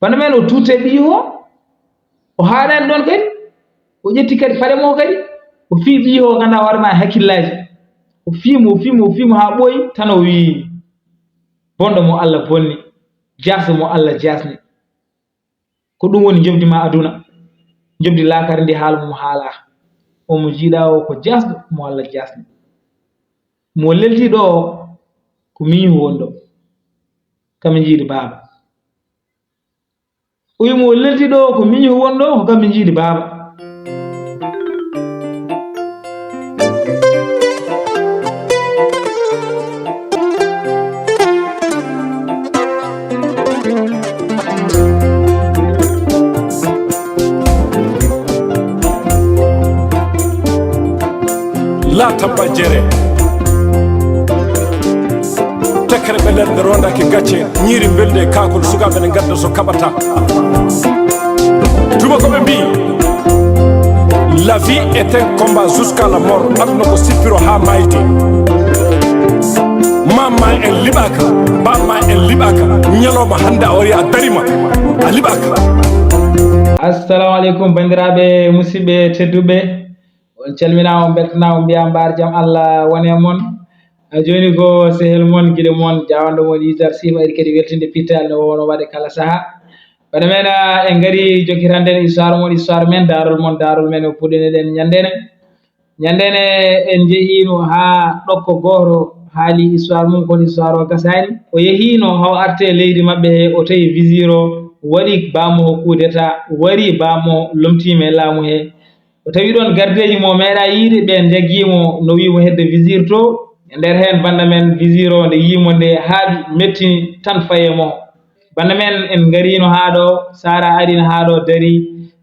bana men o tuute ɓiyi o haɗani ɗon kadi o ƴetti kadi paɗe mo kadi o fii ɓiyi o ganduɗa hoore ma hakkillaji o fiimo ha ɓooyi tan o wi bonɗo mo Allah bonni jasɗo mo Allah jasni ko ɗum woni jobdi ma aduna jobdi laakare ndi haala mum haala o mo jiiɗa o ko jasɗo mo Allah jasni mo lelti ɗo ko miñu woni ɗo kamɓe jiiɗi baaba o wi mo lelti ɗo ko miñu woni ɗo ko kamɓe jiiɗi baaba la tabba jere tekkere ɓe nder rondaki gacce ñiiri belde kakol sukaɓe ne gadda so kaɓata tuma koɓe mbi la vie est un combat jusqu'à la mort aduna ko sippiro ha mayde mamma en liɓaka bamma en liɓaka ñalowma hande a wari a darima a liɓaka. Assalamu aleykum bandiraɓe musidɓe tedduɓe on calminama on beltanama mbiya mbar jaam Allah wone mon joni ko sehel mon guiɗo mon jawando mon YOUZARSIF ari kadi weltinde pittal no wono waɗe kala saaha bana men en gari jokitanden histoire mon histoire men darol men o puɗɗineɗen ñandene en jeehino ha ɗokko goto haali histoire mum kono histoire o gasani o yehino haw arte leydi mabɓe he o tawi visite o waɗi bamo o coup d'état wari bamo lomtima e laamu he o tawi ɗon gardeji mo meeɗa yiide ɓen jaggimo no wimo hedde visite to e nder hen banda men visite o nde yimo nde haaɓi metti tan faye mo banda men en garino ha ɗo Sara arino ha ɗo dari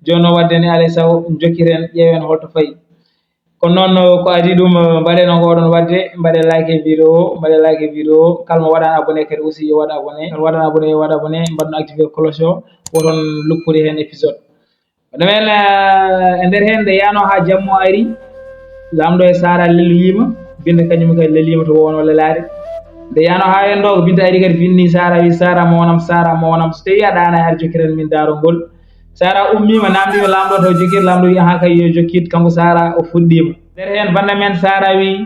joni waddene alay sago jokkiren ƴeewen holto fayi kono noon ko adi ɗum mbaɗen ngoɗon wadde mbaɗe like vidéo kalmo waɗan abonné kadi aussi yo waɗa abonné kala waɗan abonné yo waɗa abonné mbaɗno activé cloche o woton luppude hen épisode banda men e nder hen nde yano ha jammo ari lamɗo e Sara leluyima binde kañum kadi lelima to wono lelade nde yano ha hen ɗo ko binde ari kadi finni Sara wi Sara mo wonam so tawi a ɗana har jokkiren min darogol Sara ummima namdima lamɗo taw jokkir lamɗo wi ha kay yo jokkid kanko Sara o fuɗɗima nder hen banda men Sara wi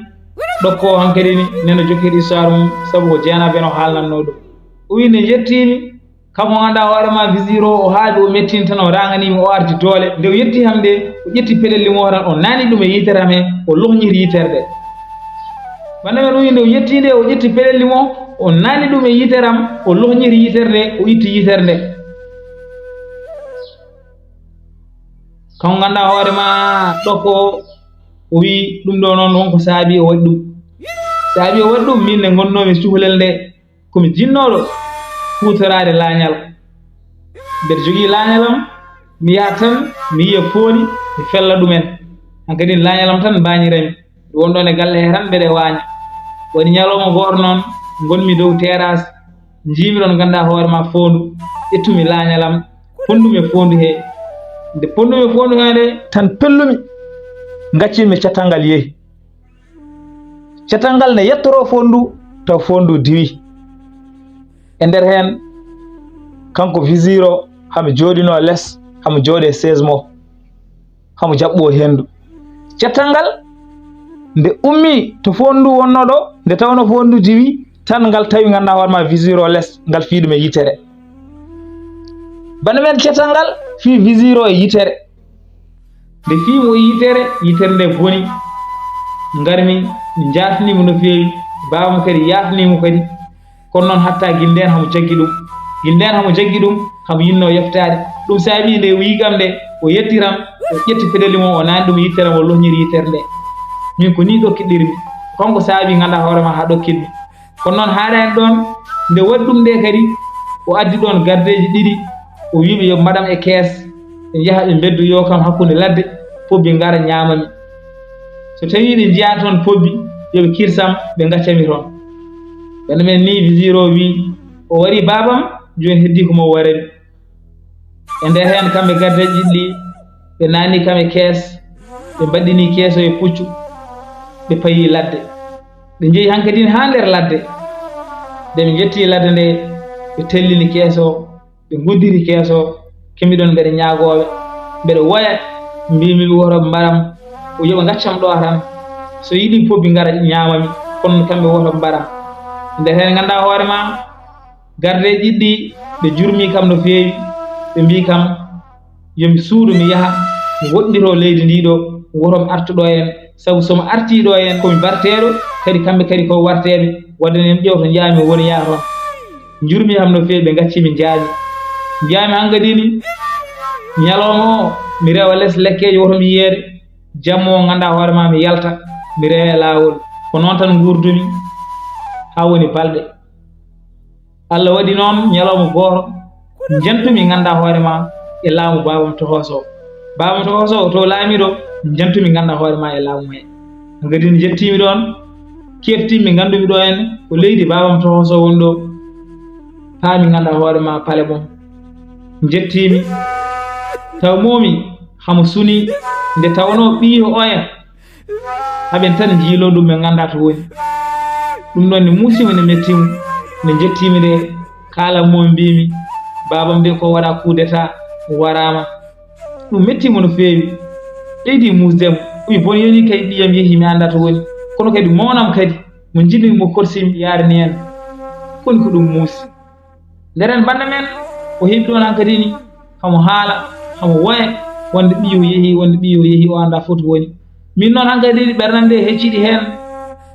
ɗokko hankkadi ni neno jokkir histoire mum saabu ko jeenaɓe no haalnanno ɗum o wi nde jettimi kamo ganduɗa hoorema visite o haaɓi o mettini tan o ranganimi o arti doole nde o yetti ham nde o ƴetti peɗelli mo tan o nani ɗum e yitere am he o lohñiri yitere nde banda men o wi nde o yetti nde o ƴetti peɗelli mo o nani ɗum e yitere am o lohñiri yitere nde o itti yitere nde kamo ganduɗa hoorema ɗokko o wi ɗum ɗo noon wonko saabi o waɗi ɗum min nde gonnomi cukalel nde komi jinnoɗo hutorade laañal mbeɗa jogui laañalam mi yaha tan mi yiya pooni mi fella ɗumen hankkadi laañalam tan mbañirami ɗum wonɗon e galle he tan mbeɗe waaña waɗi ñalawma goto noon gonmi dow terrasse jiimi ɗon ganduɗa hoorema fondu ƴettumi laañalam pondumi e fondu he nde pondumi e fondu he nde tan pellumi gaccimi catal ngal yeehi catal ngal ne yettoro fondu taw fondu diwi e nder hen kanko visite o hamo jooɗino less hamo jooɗe chaise mo hamo jaɓɓo hendu catal ngal nde ummi to fondu wonno ɗo nde tawno fondu diwi tan ngal tawi ganduɗa hoorema visite o less ngal fiiɗum e yitere bana men catal ngal fi visite o e yitere nde fiimo yitere nde boni garmi mi jafnimo no feewi bawamo kadi yafnimo kadi kono noon hatta guinden hamo jaggi ɗum hamo yinno yeftade ɗum saabi nde wiigam nde o yettiram o ƴetti peɗeli mo o nani ɗum yitteram o lohñiri yitere nde min ko ni ɗokkiɗirmi konko saabi ganduɗa hoorema ha ɗokkitmi kono noon haɗani ɗon nde waɗi ɗum nde kadi o addi ɗon gardeji ɗiɗi o wiɓe yo mbaɗam e kees ɓe jaaha ɓe beddu yo kam hakkude ladde pobbi gara ñamami so tawi ɓe jiya toon pobbi yoɓe kirsam ɓe gaccami toon bana men ni visite o wi o wari babam joni heddi komo warani e nder hen kamɓe gardeji ɗiɗi ɓe nani kam e kees ɓe mbaɗɗini kees o e puccu ɓe payi ladde ɓe jeehi hankkadine ha nder ladde nde ɓe jetti ladde nde ɓe tellini kees o ɓe goddiri keeso kemmiɗon mbeɗe ñaagoɓe mbeɗe woya mbimi ɓe woto mbaram o yoɓa gaccam ɗo tan so yiɗi fof ɓe ngara ñaamami kono kamɓe woto mbaram nde hen ganduɗa hoore ma garde ɗiɗɗi ɓe jurmi kam no feewi ɓe mbi kam yomi suudu mi yaha mi woɗɗiro leydi ndi ɗo wotomi artuɗo en sabu somi artiɗo en komi barteɗo kadi kamɓe kadi ko warteɓe wadde en ƴeew to jaami woni yaha toon jurmi kam no feewi ɓe gaccimi jaami hangadini ñalawma o mi rewa less lekkeji wotomi yeere jammo o ganduɗa hoore ma mi yalta mi rewe laawol ko noon tan gurdumi ha woni balɗe Allah waɗi noon ñalawma goto jantumi ganduɗa hoore ma e laamu babam tohoso to laamiɗo jantumi ganduɗa hoore ma e laamu he hangadini jettimi ɗon keftimi gandumi ɗo en ko leydi babam tohoso woni ɗo paami ganduɗa hoore ma pale mum jettimi taw momi hamo suni nde tawno ɓiyo oya haɓen tan jiilo ɗum ɓe ganda to woni ɗum ɗon ne muusimi ne mettimo nde jettimi nde kala mo mbimi babam nde ko waɗa coup d'état warama ɗum mettimo no feewi ɓeydi musdemo uyi bon yoni kadi ɓiyam yeehi mi anda to woni kono kadi monam kadi mo jiɗmi mo korsimi yarani en koni ko ɗum muusi nderen banda men o heeɓi ɗon han kadi ni hamo haala hamo woya wonde ɓiyo yeehi o anda fof to woni min noon han kadi ɓernam nde hecciɗi hen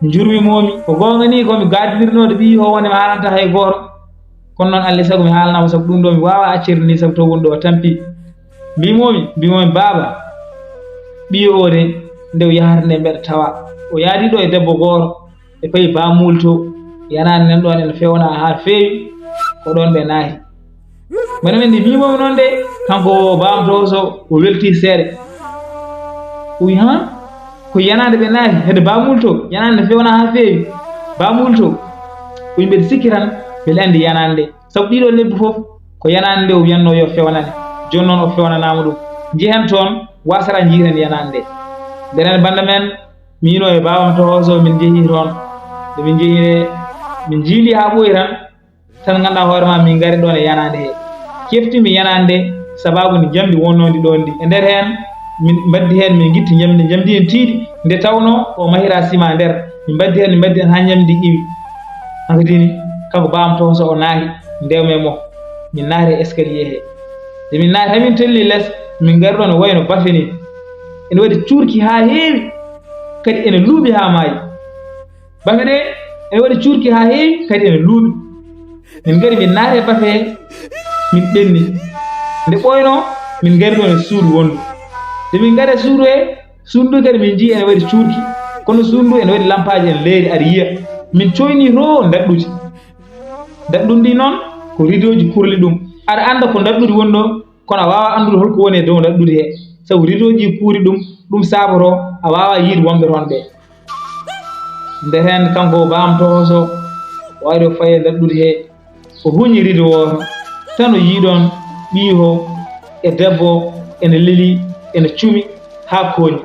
jurmi momi ko gonga ni komi gaddirnode ɓiyo o wonde mi haalanta hay goto kono noon Allah sago mi haalanamo sabu ɗum ɗo mi wawa accirde ni sabu to woni ɗo o tampi mbimomi baaba ɓiyo o de nde o yahata nde mbeɗa tawa o yaadi ɗo e debbo goto e payi bamul to yanani nen ɗon ene fewna ha feewi ko ɗon ɓe naahi bana men ndi mbimomi noon de kanko bam to so o welti seeɗa o wi ha ko yanade ɓe naahi hede bamul to yanade ne fewna ha feewi bamul to o wi mbeɗa sikki tan beele andi yanade nde sabu ɗiɗo lebbi fof ko yanade nde o wiyanno yo fewnane joni noon o fewnanama ɗum jehen toon wasara jiiren yanade nde ndenen banda men mino e babam tohoso min jeehi toon nde min jeehi min jiili ha ɓooyi tan ganduɗa hoore ma min gari ɗon e yanade he keftimi yanade nde sababu nde jamdi wonnodi ɗon ndi e nder hen min mbaddi hen min guitti jamdi en tiiɗi nde tawno o mahira sima nder min mbaddi hen ha ñamdi iwi hankadini kanko babam tohoso o naahi ndewme mo min naati e escalier he nde min naati hamin telli less min gari ɗon e wayno bafe ni ene waɗi cuurki ha heewi kadi ene luuɓi ha maayi bafe ɗe ene waɗi cuurki ha heewi kadi ene luuɓi min gari min naati e bafe he min ɓenni nde ɓoyno min gari ɗon e suudu wondu nde min gari e suudu he suudu kadi min jii ene waɗi cuurki kono suudu ene waɗi lampaji ene leeri aɗa yiya min coyni to daɗɗuji daɗɗum ndi noon ko ridoji kurli ɗum aɗa anda ko daɗɗude woni ɗo kono a wawa andude holko woni e dow daɗɗude he sabu ridoji kuuri ɗum saboto a wawa yiide wonɓe toon ɓe nder hen kanko bam tohoso o ari o faye daɗɗude he o huñi rido o tan o yiiɗon ɓiyo e debbo ene leeli ene cumi ha kooñi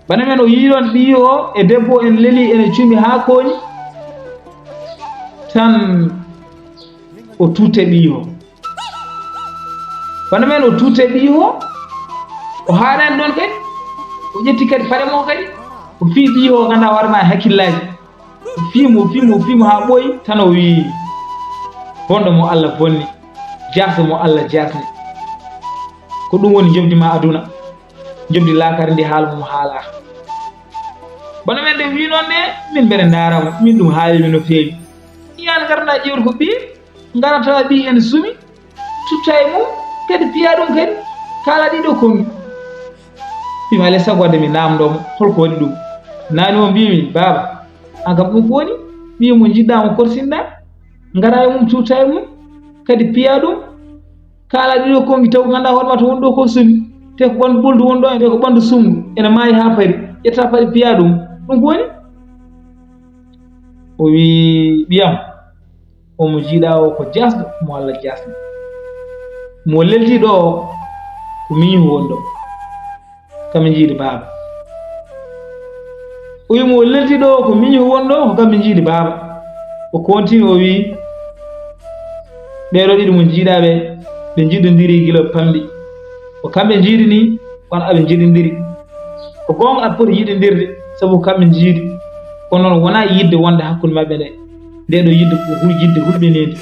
bana men o yiiɗon ɓiyo o e debbo ene leeli ene cumi ha kooñi tan o tutte ɓiyo bana men o tutte ɓiyo o haaɗani ɗon kadi o ƴetti kadi paɗe mo kadi o fii ɓiyo o ganduɗa hoore ma hakkillaji o fiimo ha ɓooyi tan o wi bonɗo mo Allah bonni jasde mo Allah jasne ko ɗum woni jomdi ma aduna jomdi laakare ndi haalmo haala bana men de wi noon ne min mbeɗe daramo min ɗum haalimi no feewi yan garɗa ƴewde ko ɓi ngara tawa ɓi ene sumi tutta e mum kadi piya ɗum kadi kala ɗiɗo kongi mbimi alay sago wadde mi namdomo holko waɗi ɗum nani o mbimi baba an kam ɗum ko woni ɓiyo mo jiɗɗa mo korsinɗa ngara e mum tutta e mum kadi piya ɗum kala ɗiɗo kongi taw ganduɗa hoorema to woni ɗo ko sumi te ko ɓandu ɓoldu woni ɗo e ko ɓandu sumgu ene maayi ha pari ƴetta paɗe piya ɗum ko woni o wi ɓiyam omo jiiɗa o ko jasɗo mo Allah jasni mo lelti ɗo ko miñu woni ɗo kami jiiɗi baaba o wi mo lelti ɗo ko miñu woni ɗo ko kami jiiɗi baaba o continue o wi ɓeɗo ɗiɗi mo jiiɗaɓe ɓe jiɗodiri gila pamɗi ko kamɓe jiiɗi ni kono aɓe jiɗodiri ko gonga aɓe poti yiɗodirde sabu kamɓe jiiɗi kono noon wona yidde wonde hakkude mabɓe ndeɗo yidde ko yidde hulɓinide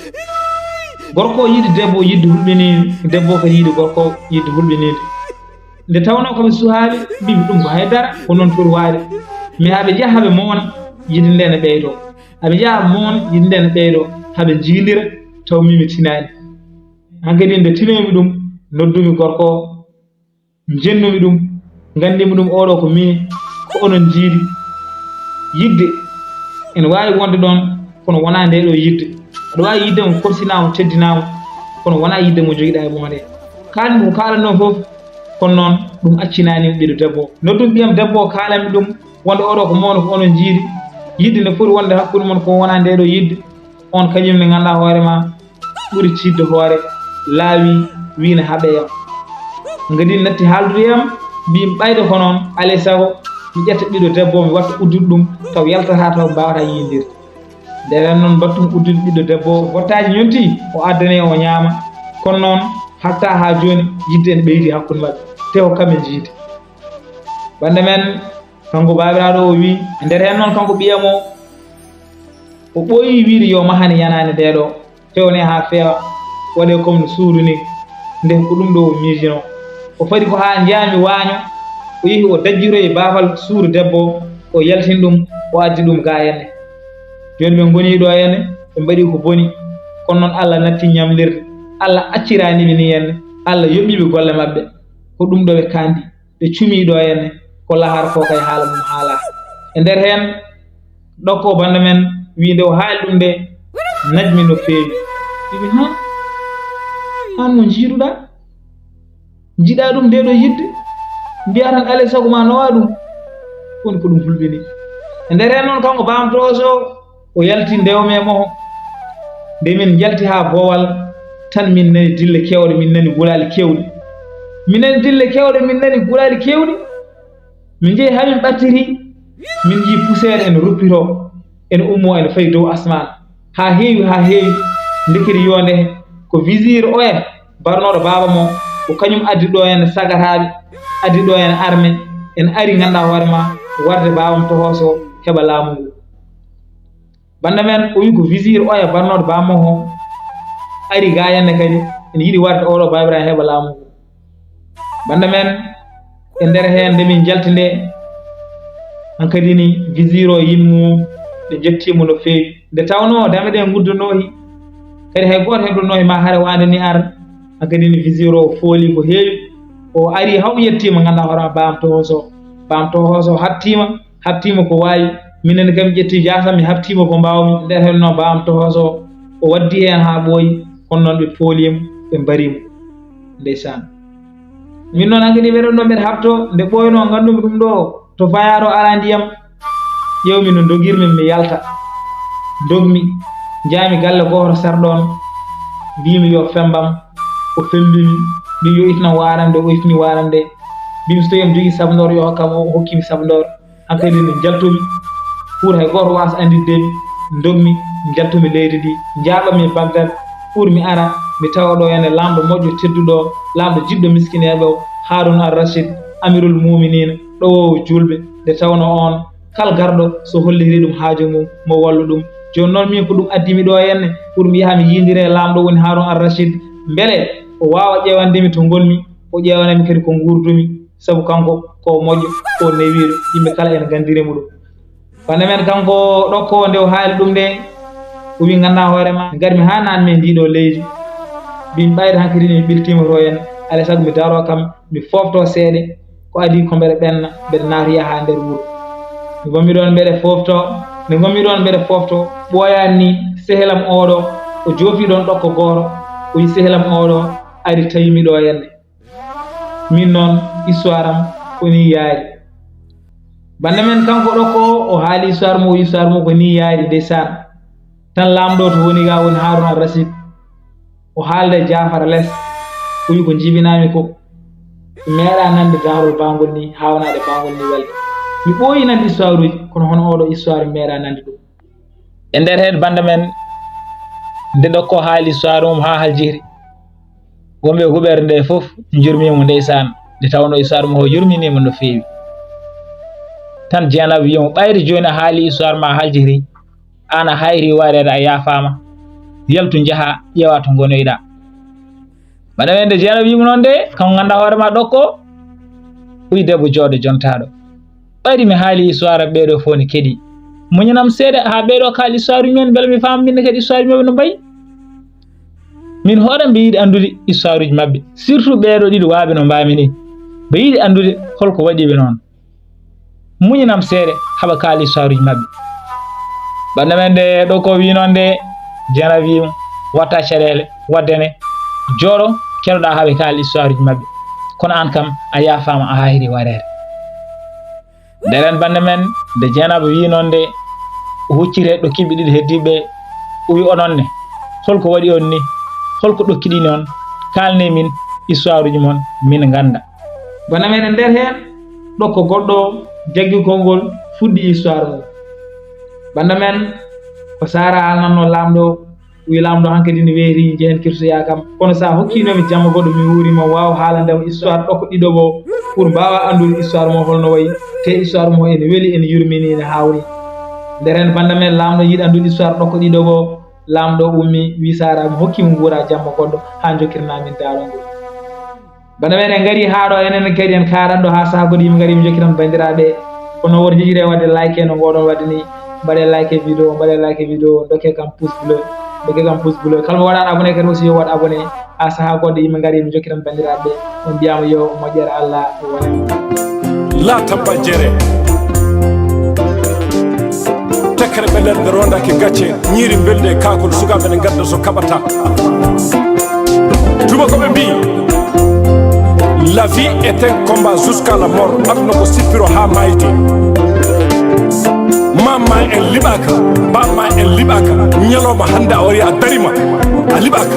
gorko o yiɗi debbo yidde hulɓinide debbo kadi yiɗi gorko yidde hulɓinide nde tawno koɓe suhaaɓe mbimi ɗum ko haydara ko noon foti waade mais haɓe jaha haɓe moona yidde nde ne ɓeydo haɓe jaha moona yidde nde ne ɓeydo haɓe jiidira taw mimi tinani hankadi nde tinoymi ɗum noddumi gorko jennumi ɗum gandimi ɗum oɗo ko min ko onon jiiɗi yidde ene wawi wonde ɗon kono wona nde ɗo yidde aɗa wawi yidde mo korsinama teddinama kono wona yidde mo joguiɗa e moonde kalmi ko kalanno foof kono noon ɗum accinanimo ɓiɗo debbo noddum ɓiyam debbo o kalanmi ɗum wonde oɗo ko mawno ko onon jiiɗi yidde nde foti wonde hakkude mon ko wona nde ɗo yidde on kañum ne ganduɗa hoorema ɓuuri tidde hoore laawi wiina haaɓeyam ngadi natti haaldudeyam mbimi ɓayde ko noon alay saago mi ƴetta ɓiɗo debbo mi watta uddude ɗum taw yaltata taw mbawata yiidirde nden noon mbattum uddude ɓiɗɗo debbo wottaji yonti o addane o ñaama kono noon hatta ha joni yidde en ɓeydi hakkude mabɓe tewo kamɓe jiide bande men kanko babiraɗo o wi nder hen noon kanko ɓiyam o ɓooyi wiide yo mahane yanane ndeɗo fewne ha feewa waɗe comme no suuru ni nde ko ɗum ɗo o miijino o fadi ko ha jaami waaño o yehi o dajjiroye baafal suuru debbo o yaltin ɗum o addi ɗum ga henne joni ɓe goni ɗo henne ɓe mbaɗi ko boni kono noon Allah natti ñamlirde Allah acciranimi ni henne Allah yoɓɓiɓe golle mabɓe ko ɗum ɗo ɓe kandi ɓe cumi ɗo henne ko lahar ko kay haala mum haala e nder hen ɗokko bande men wiinde o haali ɗum nde najmi no feewi wiɓe an mo jiiɗuɗa jiiɗa ɗum nde ɗo yidde mbiya tan alay sago ma nowa ɗum woni ko ɗum hulɓini e nder hen noon kanko bamtoso o yalti ndewme moho nde min jalti ha boowal tan min nani dille kewɗe min nani gulali kewɗi min nani dille kewɗe min nani gulali kewɗi min jeehi hamin ɓattiri min jii poussiére ene ruppito ene ummo ene fayi dow asman ha heewi ndekiri yonde ko visire o en barnoɗo baaba mo ko kañum addi ɗo henne sagataɓe addi ɗo henne armé en ari ganduɗa hoorema warde babam tohoso heɓa laamu ngu banda men o wi ko visire o e barnoɗo bammo ho ari ga henne kadi ene yiiɗi warde oɗo babiraɗo heɓa laamu ngu banda men e nder hen nde min jalti nde hankadi ni visire o yimmu ɓe jettimo no feewi nde tawno dame ɗe guddonohi kadi hay goto heɓɗonohi ma haare wande ni ar hankadi ni visire o fooli ko heewi o ari haw yettima ganduɗa hoorema bam tohoso habtima ko wawi minen kam ƴetti jasam mi habtima ko mbawmi nder hen noon bam tohoso o waddi hen ha ɓooyi kono noon ɓe poolimo ɓe mbarimo ndeysan min noon hankadi ɓeɗon ɗo mbeɗa habto nde ɓooyno gandumi ɗum ɗo to fayaɗo ala ndiyam ƴewmi no dogirmi mi yalta dogmi jaami galle goto sarɗon mbimi yo fembam o fembimi mbimi yo itnan waramde o itni waramde mbimi so tawi mi jogui sabdor yo hokkam o hokkimi sabdor hankadi ne jaltumi pour hay goto wasa andiddemi dogmi jaltumi leydi ndi jaaɓami Bagdad pour mi ara mi tawa ɗo henne lamɗo moƴƴo tedduɗo lamɗo jiɗɗo miskineɓe o Harun al-Rashid amirul muminina ɗowowo julɓe nde tawno on kala garɗo so holliri ɗum haaju mum mo wallu ɗum joni noon min ko ɗum addimi ɗo henne pour mi yaha mi yidire lamɗo woni Harun al-Rashid beele o wawa ƴewandemi to gonmi o ƴewanami kadi ko gurdumi saabu kanko ko moƴƴo ko newiɗo yimɓe kala ene gandirimo ɗum bande men kanko ɗokko nde o haali ɗum nde o wi ganduɗa hoorema garmi ha nanmi e ndiɗo leydi mbimi ɓayde hankadi mi ɓiltima to hen alay saago mi daro kam mi fofto seeɗe ko adi ko mbeɗa ɓenna mbeɗa naatoya ha nder wuuro mi gommi ɗon mbeɗa fofto nde gommi ɗon mbeɗa fofto ɓooyani ni sehelam oɗo o joofi ɗon ɗokko goto o yi sehelam oɗo ari tawimi ɗo henne min noon histoire am koni yaari bande men kanko ɗokko o haali histoire mo ko ni yaari ndeysan tan lamɗo to woni ga woni Harun al-Rashid o haalde Jafar less o wi ko jibinami ko meeɗa nande darol bangol ni hawnade bangol ni welde mi ɓooyi nande histoire uji kono hono oɗo histoire meeɗa nande ɗum e nder hen bande men nde dokko haali histoire mum ha haljiri wonɓe huɓere nde fof jurmimo ndeysan nde tawno histoire mum o yurminimo no feewi tan Dieynaba wimo ɓayde joni a haali histoire ma haljiri an a hayri warede a yafama yaltu jaaha ƴeewa to gonoyɗa baɗa men nde Dieynaba wimo noon de kanko ganduɗa hoorema ɗokko ɓuyi debbo jooɗo jontaɗo ɓaydi mi haali histoire ɓeeɗo fof ne keeɗi muñanam seeɗa ha ɓeeɗo kaali histoire men beele mi faama minne kadi histoire mabɓe no mbayi min hoorem ɓe yiiɗi andude histoire uji mabɓe surtout ɓeeɗo ɗiɗi waaɓe no mbami ni ɓe yiiɗi andude holko waɗiɓe noon muñanam seeɗa haɓa kaali histoire uji mabɓe banda men nde ɗo ko wi noon nde Dieynaba wimo watta caɗele waddene jooɗo keɗoɗa haɓe kaali histoire uji mabɓe kono an kam a yafama a hayri warede nderen bande men nde Dieynaba wi noon nde huccire ɗo kimɓe ɗiɗi heddiɓe wi onon ne holko waɗi on ni holko ɗokkiɗi noon kalne min histoire uji mon min ganda bana men nder hen ɗo ko goɗɗo jaggi konngol fuɗɗi histoire mum banda men ko Sara alnanno lamɗo wi lamɗo hankkadi ne weeri jehen kirtoya kam kono sa hokkinomi jamma goɗɗo mi wuurima wawa haalandema histoire ɗokko ɗiɗo bo pour mbawa andude histoire mo holno wayi te histoire mo ene weeli ene yurmini ene hawri nder hen banda men lamɗo yiiɗi andude histoire ɗokko ɗiɗo bo lamɗo ummi wi Sara mi hokkimo guura jamma goɗɗo ha jokkirnamin darongol banda men en gaari ha ɗo enen kadi en karanɗo ha saaha goɗɗo yimɓe gaari mi jokkiran bandiraɓe kono woto jejire wadde like no ngoɗon wadde ni mbaɗe like vidéo mbaɗe like vidéo dokke kam pouce bleu kala mo waɗano abonné kadi aussi yo waɗ abonné ha saaha goɗɗo yimɓe gaari mi jokkiran bandiraɓe on mbiyama yo moƴƴere Allah wonema la tabba jere tekkere ɓelerde rondaki gacce ñiiri belde e kakol sukaɓe ne gadda so kaɓata tubakoɓe mbi la vie est un combat jusqu'à la mort aduna ko sippiro ha maydi mamma en liɓaka bamma en liɓaka ñalawma hande a wari a darima a liɓaka